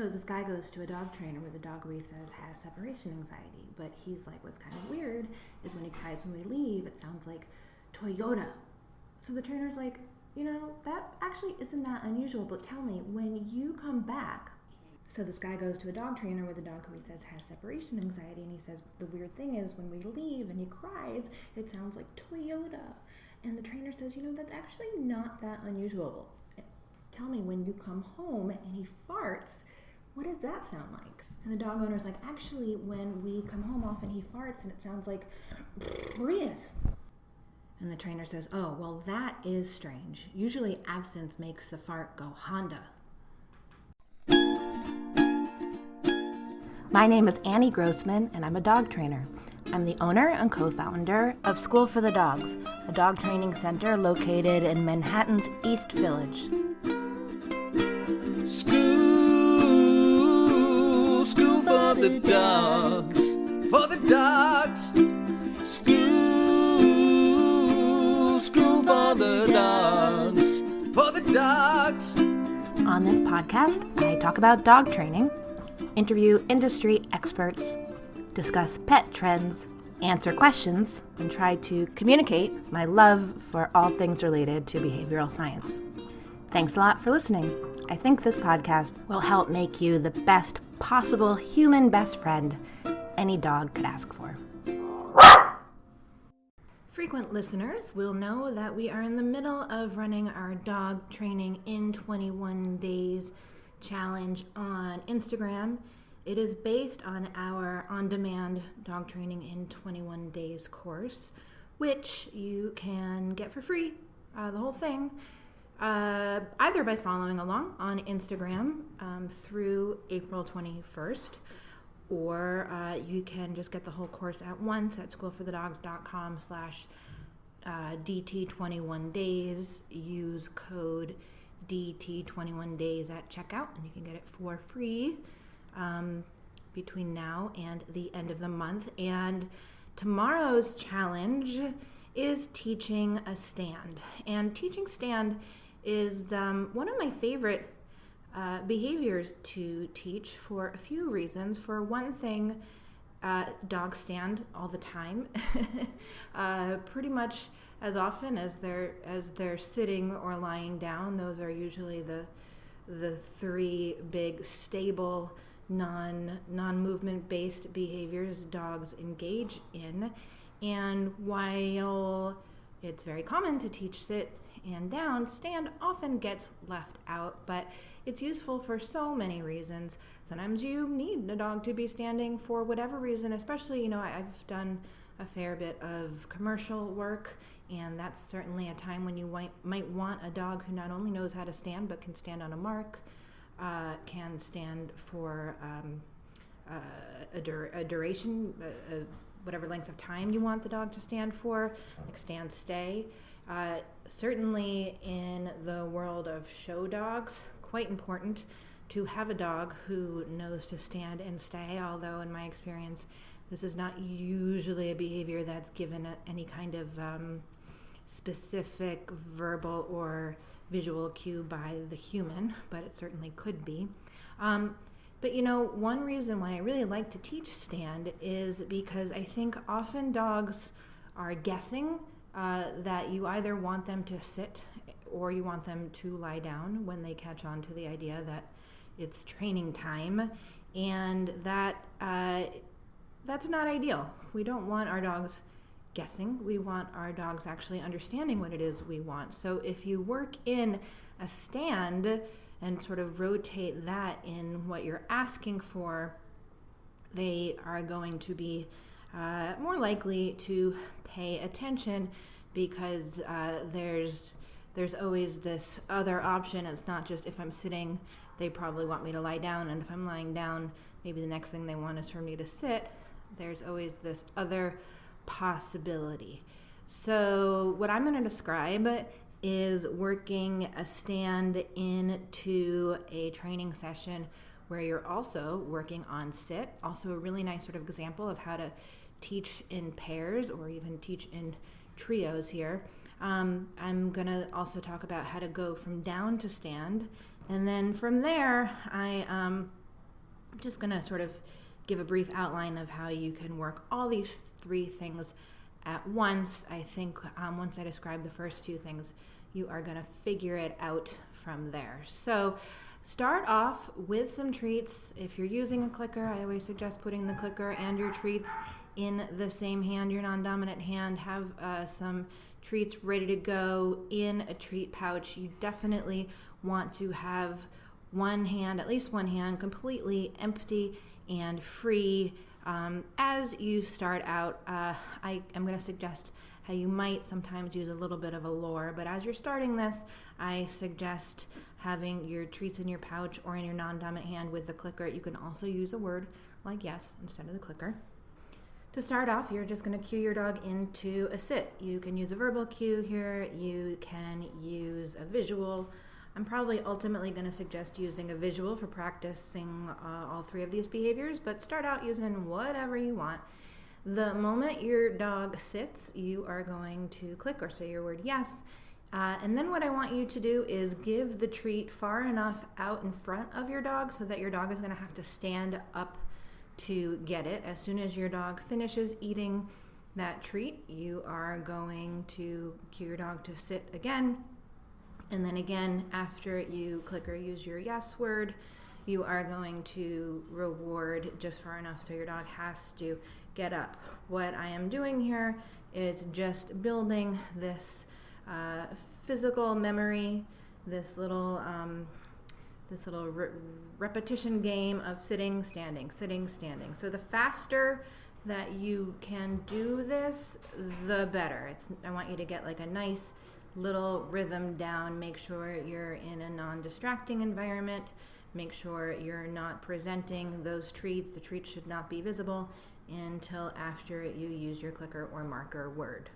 So this guy goes to a dog trainer where the dog, he says, has separation anxiety. But he's like, what's kind of weird is when he cries when we leave, it sounds like Toyota. So the trainer's like, that actually isn't that unusual, but tell me, when you come back. So this guy goes to a dog trainer where the dog, who he says has separation anxiety, and he says, the weird thing is when we leave and he cries, it sounds like Toyota. And the trainer says, that's actually not that unusual. Tell me, when you come home and he farts, what does that sound like? And the dog owner's like, actually, when we come home, often he farts and it sounds like Prius. And the trainer says, oh, well, that is strange. Usually absinthe makes the fart go Honda. My name is Annie Grossman, and I'm a dog trainer. I'm the owner and co-founder of School for the Dogs, a dog training center located in Manhattan's East Village. School for the dogs, for the dogs. School for the dogs, for the dogs. On this podcast, I talk about dog training, interview industry experts, discuss pet trends, answer questions, and try to communicate my love for all things related to behavioral science. Thanks a lot for listening. I think this podcast will help make you the best possible human best friend any dog could ask for. Frequent listeners will know that we are in the middle of running our dog training in 21 days challenge on Instagram. It is based on our on-demand dog training in 21 days course, which you can get for free, the whole thing, either by following along on Instagram through April 21st, or you can just get the whole course at once at schoolforthedogs.com/DT21days. Use code DT21days at checkout, and you can get it for free between now and the end of the month. And tomorrow's challenge is teaching a stand. And teaching stand is one of my favorite behaviors to teach for a few reasons. For one thing, dogs stand all the time, pretty much as often as they're sitting or lying down. Those are usually the three big stable non-movement based behaviors dogs engage in. And while it's very common to teach sit and down, stand often gets left out, but it's useful for so many reasons. Sometimes you need a dog to be standing for whatever reason, especially, I've done a fair bit of commercial work, and that's certainly a time when you might want a dog who not only knows how to stand, but can stand on a mark, can stand for a duration, whatever length of time you want the dog to stand for, like stand, stay. Certainly in the world of show dogs, quite important to have a dog who knows to stand and stay, although in my experience, this is not usually a behavior that's given any kind of specific verbal or visual cue by the human, but it certainly could be. But one reason why I really like to teach stand is because I think often dogs are guessing that you either want them to sit or you want them to lie down when they catch on to the idea that it's training time, and that's not ideal. We don't want our dogs guessing. We want our dogs actually understanding what it is we want. So if you work in a stand and sort of rotate that in what you're asking for, they are going to be more likely to pay attention, because there's always this other option. It's not just if I'm sitting, they probably want me to lie down, and if I'm lying down, maybe the next thing they want is for me to sit. There's always this other possibility. So what I'm going to describe is working a stand into a training session where you're also working on sit. Also a really nice sort of example of how to teach in pairs or even teach in trios here. I'm going to also talk about how to go from down to stand. And then from there, I I'm just going to sort of give a brief outline of how you can work all these three things at once. I think once I describe the first two things, you are going to figure it out from there. So start off with some treats. If you're using a clicker, I always suggest putting the clicker and your treats in the same hand, your non-dominant hand. Have some treats ready to go in a treat pouch. You definitely want to have one hand, at least one hand, completely empty and free. As you start out, I am going to suggest how you might sometimes use a little bit of a lure, but as you're starting this, I suggest having your treats in your pouch or in your non-dominant hand with the clicker. You can also use a word like yes instead of the clicker. To start off, you're just going to cue your dog into a sit. You can use a verbal cue here, you can use a visual. I'm probably ultimately going to suggest using a visual for practicing all three of these behaviors, but start out using whatever you want. The moment your dog sits, you are going to click or say your word yes. And then what I want you to do is give the treat far enough out in front of your dog so that your dog is going to have to stand up to get it. As soon as your dog finishes eating that treat, you are going to cue your dog to sit again. And then again, after you click or use your yes word, you are going to reward just far enough so your dog has to get up. What I am doing here is just building this physical memory, this little repetition game of sitting, standing, sitting, standing. So the faster that you can do this, the better. I want you to get like a nice little rhythm down. Make sure you're in a non-distracting environment. Make sure you're not presenting those treats. The treats should not be visible until after you use your clicker or marker word.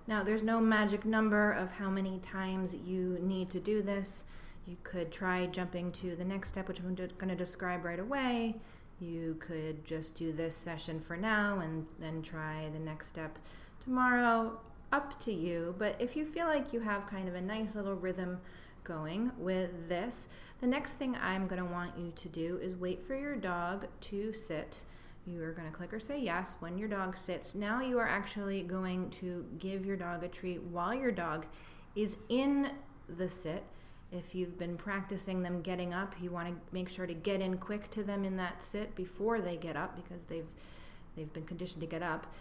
Now, there's no magic number of how many times you need to do this. You could try jumping to the next step, which I'm going to describe right away. You could just do this session for now and then try the next step tomorrow. Up to you. But if you feel like you have kind of a nice little rhythm going with this, the next thing I'm going to want you to do is wait for your dog to sit. You are going to click or say yes when your dog sits. Now you are actually going to give your dog a treat while your dog is in the sit. If you've been practicing them getting up, you want to make sure to get in quick to them in that sit before they get up because they've been conditioned to get up.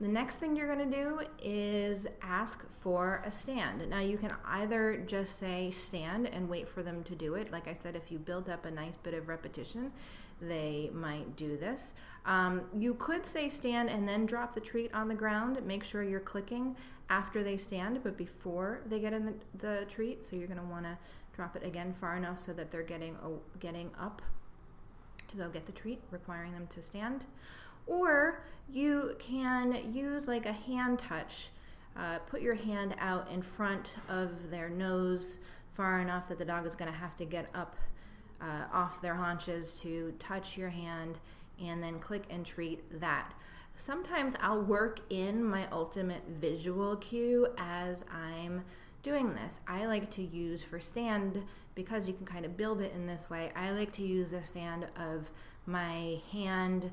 The next thing you're going to do is ask for a stand. Now you can either just say stand and wait for them to do it. Like I said, if you build up a nice bit of repetition, they might do this. You could say stand and then drop the treat on the ground. Make sure you're clicking after they stand, but before they get in the treat. So you're going to want to drop it again far enough so that they're getting up to go get the treat, requiring them to stand. Or you can use like a hand touch. Put your hand out in front of their nose far enough that the dog is going to have to get up off their haunches to touch your hand, and then click and treat that. Sometimes I'll work in my ultimate visual cue as I'm doing this. I like to use for stand, because you can kind of build it in this way, I like to use a stand of my hand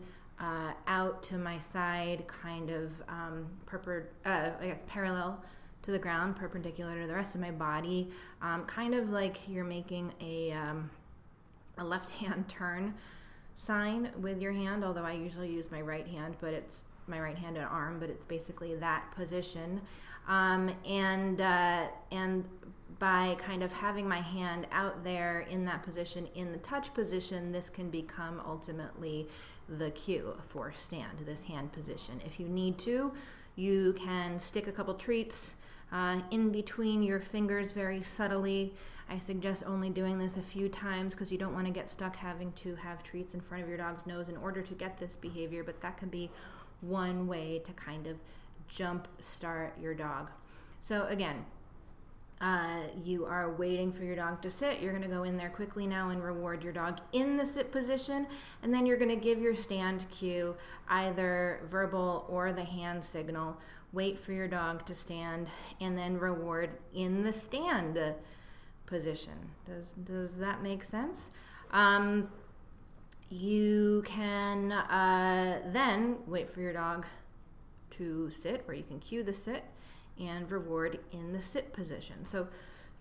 out to my side, kind of parallel to the ground, perpendicular to the rest of my body, kind of like you're making a left hand turn sign with your hand, although I usually use my right hand, but it's my right hand and arm, but it's basically that position. And by kind of having my hand out there in that position, in the touch position, this can become ultimately the cue for stand, this hand position. If you need to, you can stick a couple treats in between your fingers very subtly. I suggest only doing this a few times because you don't want to get stuck having to have treats in front of your dog's nose in order to get this behavior, but that can be one way to kind of jump start your dog. So again, you are waiting for your dog to sit. You're going to go in there quickly now and reward your dog in the sit position, and then you're going to give your stand cue, either verbal or the hand signal. Wait for your dog to stand, and then reward in the stand position. Does that make sense? You can then wait for your dog to sit, or you can cue the sit and reward in the sit position. So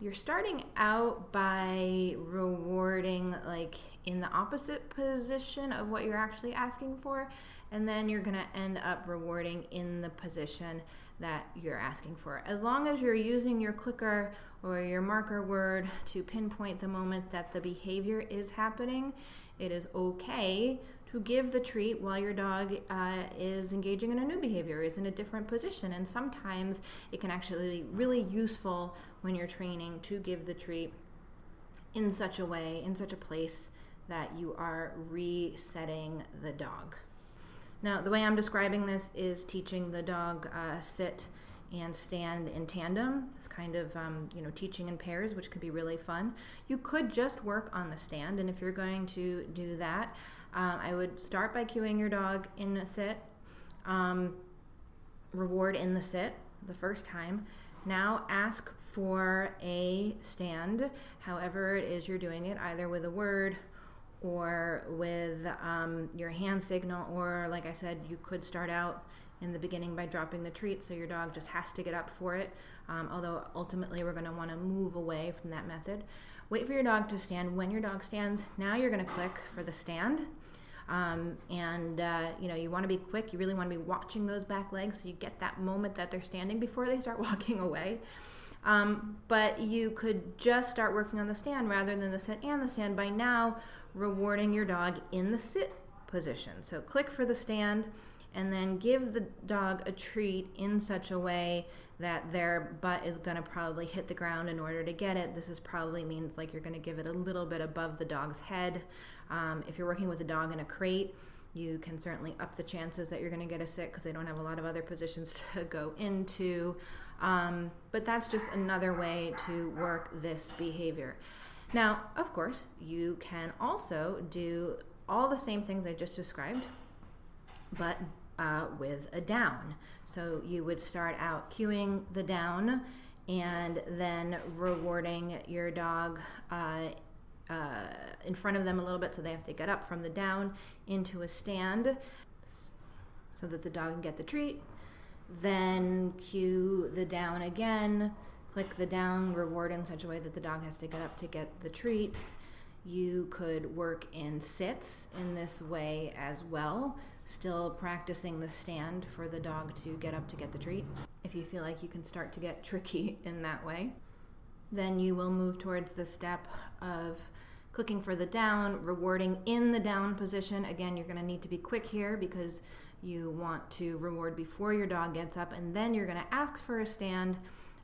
you're starting out by rewarding like in the opposite position of what you're actually asking for, and then you're going to end up rewarding in the position that you're asking for. As long as you're using your clicker or your marker word to pinpoint the moment that the behavior is happening, it is okay to give the treat while your dog is engaging in a new behavior, is in a different position. And sometimes it can actually be really useful when you're training to give the treat in such a way, in such a place that you are resetting the dog. Now, the way I'm describing this is teaching the dog sit and stand in tandem. It's kind of, teaching in pairs, which could be really fun. You could just work on the stand, and if you're going to do that, I would start by cueing your dog in a sit, reward in the sit the first time. Now ask for a stand, however it is you're doing it, either with a word or with your hand signal, or like I said, you could start out in the beginning by dropping the treat, so your dog just has to get up for it, although ultimately we're going to want to move away from that method. Wait for your dog to stand. When your dog stands, now you're going to click for the stand, you want to be quick. You really want to be watching those back legs so you get that moment that they're standing before they start walking away. But you could just start working on the stand rather than the sit and the stand by now rewarding your dog in the sit position. So click for the stand and then give the dog a treat in such a way that their butt is going to probably hit the ground in order to get it. This is probably means like you're going to give it a little bit above the dog's head. If you're working with a dog in a crate, you can certainly up the chances that you're going to get a sit because they don't have a lot of other positions to go into. But that's just another way to work this behavior. Now, of course, you can also do all the same things I just described, but with a down. So you would start out cueing the down and then rewarding your dog in front of them a little bit, so they have to get up from the down into a stand so that the dog can get the treat. Then cue the down again, click the down, reward in such a way that the dog has to get up to get the treat. You could work in sits in this way as well, still practicing the stand for the dog to get up to get the treat. If you feel like you can start to get tricky in that way, then you will move towards the step of clicking for the down, rewarding in the down position. Again, you're going to need to be quick here because you want to reward before your dog gets up, and then you're going to ask for a stand.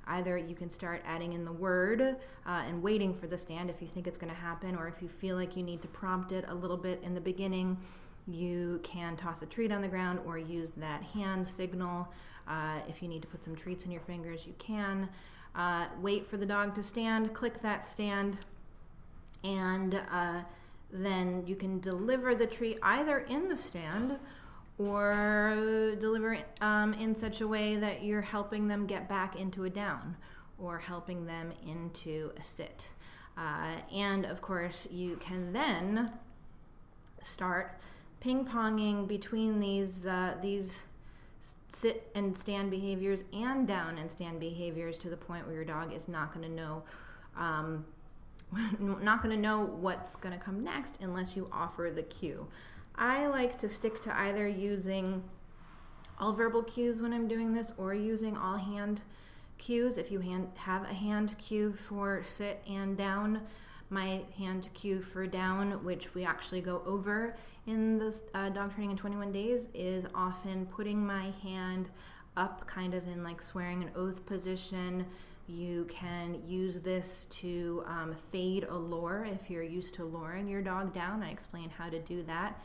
Either you can start adding in the word and waiting for the stand if you think it's going to happen, or if you feel like you need to prompt it a little bit in the beginning, you can toss a treat on the ground or use that hand signal. If you need to put some treats in your fingers, you can. Wait for the dog to stand, click that stand, and then you can deliver the treat either in the stand or deliver it in such a way that you're helping them get back into a down or helping them into a sit. And of course, you can then start ping-ponging between these sit and stand behaviors and down and stand behaviors to the point where your dog is not going to know what's going to come next unless you offer the cue. I like to stick to either using all verbal cues when I'm doing this or using all hand cues. If you have a hand cue for sit and down, my hand cue for down, which we actually go over in this dog training in 21 days, is often putting my hand up kind of in like swearing an oath position. You can use this to fade a lure if you're used to luring your dog down. I explain how to do that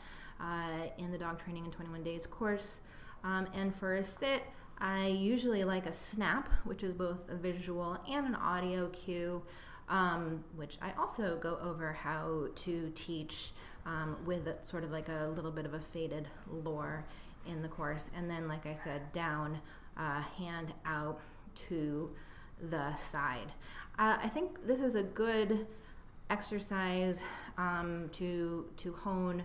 in the dog training in 21 days course. And for a sit, I usually like a snap, which is both a visual and an audio cue, which I also go over how to teach with sort of like a little bit of a faded lure in the course. And then, like I said, down, hand out to the side. I think this is a good exercise to hone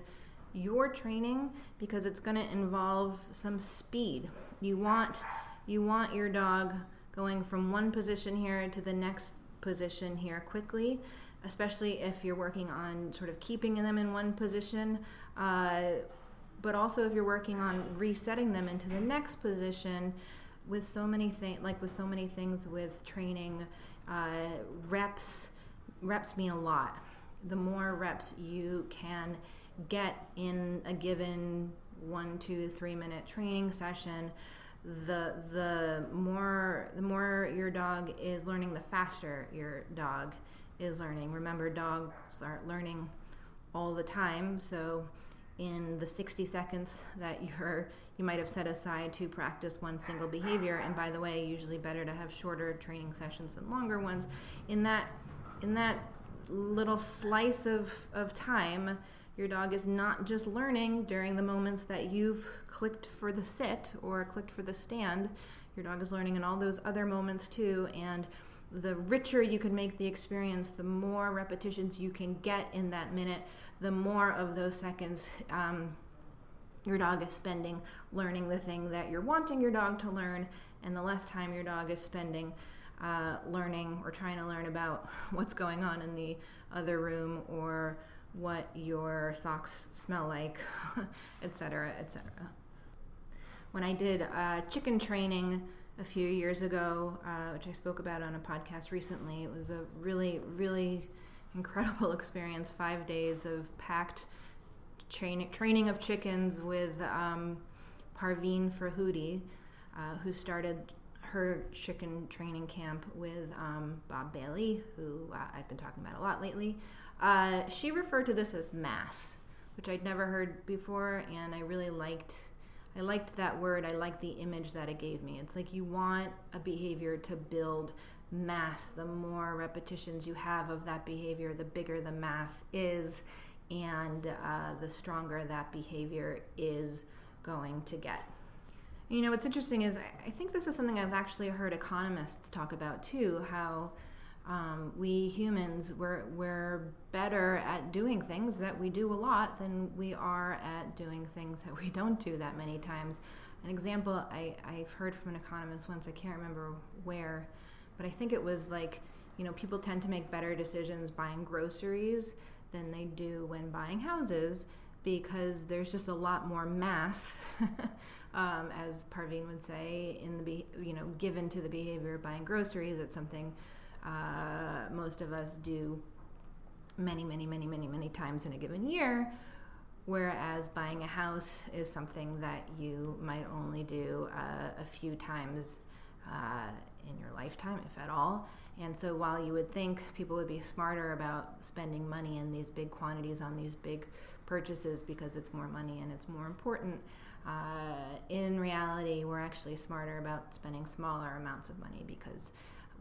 your training because it's going to involve some speed. You want your dog going from one position here to the next position here quickly, especially if you're working on sort of keeping them in one position, but also if you're working on resetting them into the next position. With so many things with training, reps mean a lot. The more reps you can get in a given 1, 2, 3 minute training session, the more your dog is learning, the faster your dog is learning. Remember, dogs are learning all the time, so in the 60 seconds that you might have set aside to practice one single behavior, and by the way, usually better to have shorter training sessions than longer ones, in that little slice of time, your dog is not just learning during the moments that you've clicked for the sit or clicked for the stand. Your dog is learning in all those other moments too, and the richer you can make the experience, the more repetitions you can get in that minute, the more of those seconds your dog is spending learning the thing that you're wanting your dog to learn, and the less time your dog is spending learning or trying to learn about what's going on in the other room or what your socks smell like, etc., etc. When I did chicken training a few years ago, which I spoke about on a podcast recently, it was a really, really incredible experience. 5 days of packed training of chickens with Parveen Farhoudi, who started her chicken training camp with Bob Bailey, who I've been talking about a lot lately. She referred to this as mass, which I'd never heard before, and I really liked that word. I liked the image that it gave me. It's like you want a behavior to build mass. The more repetitions you have of that behavior, the bigger the mass is, and the stronger that behavior is going to get. You know, what's interesting is I think this is something I've actually heard economists talk about too, how we humans, we're better at doing things that we do a lot than we are at doing things that we don't do that many times. An example I've heard from an economist once, I can't remember where, but I think it was like, you know, people tend to make better decisions buying groceries than they do when buying houses, because there's just a lot more mass, as Parveen would say, given to the behavior of buying groceries. It's something most of us do many times in a given year, whereas buying a house is something that you might only do a few times in your lifetime, if at all. And so while you would think people would be smarter about spending money in these big quantities on these big purchases because it's more money and it's more important, in reality we're actually smarter about spending smaller amounts of money because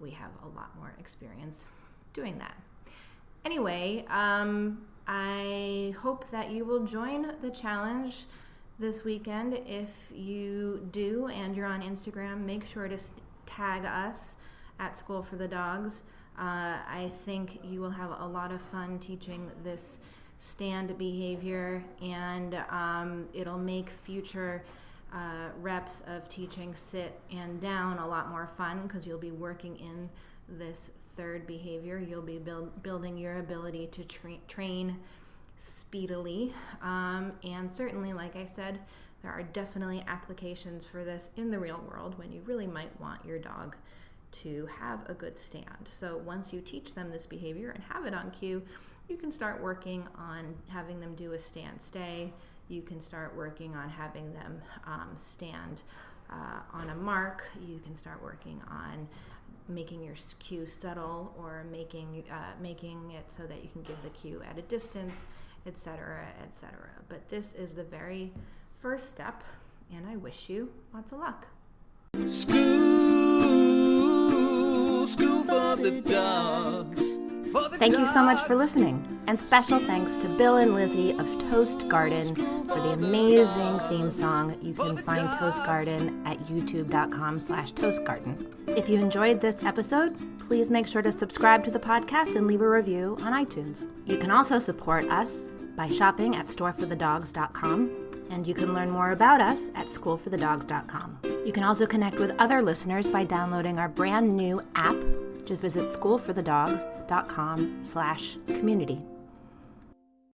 we have a lot more experience doing that. Anyway, I hope that you will join the challenge this weekend. If you do and you're on Instagram, make sure to tag us at School for the Dogs. I think you will have a lot of fun teaching this stand behavior, and it'll make future reps of teaching sit and down a lot more fun, because you'll be working in this third behavior. You'll be building your ability to train speedily, and certainly, like I said, there are definitely applications for this in the real world when you really might want your dog to have a good stand. So once you teach them this behavior and have it on cue, you can start working on having them do a stand stay. You can start working on having them stand on a mark. You can start working on making your cue subtle, or making it so that you can give the cue at a distance, etc., etc. But this is the very first step, and I wish you lots of luck. School for the dogs. Thank you so much for listening, and special thanks to Bill and Lizzie of Toast Garden for the amazing theme song. You can find Toast Garden at youtube.com/toastgarden. If you enjoyed this episode, please make sure to subscribe to the podcast and leave a review on iTunes. You can also support us by shopping at storeforthedogs.com, and you can learn more about us at schoolforthedogs.com. You can also connect with other listeners by downloading our brand new app. Just visit schoolforthedogs.com/community.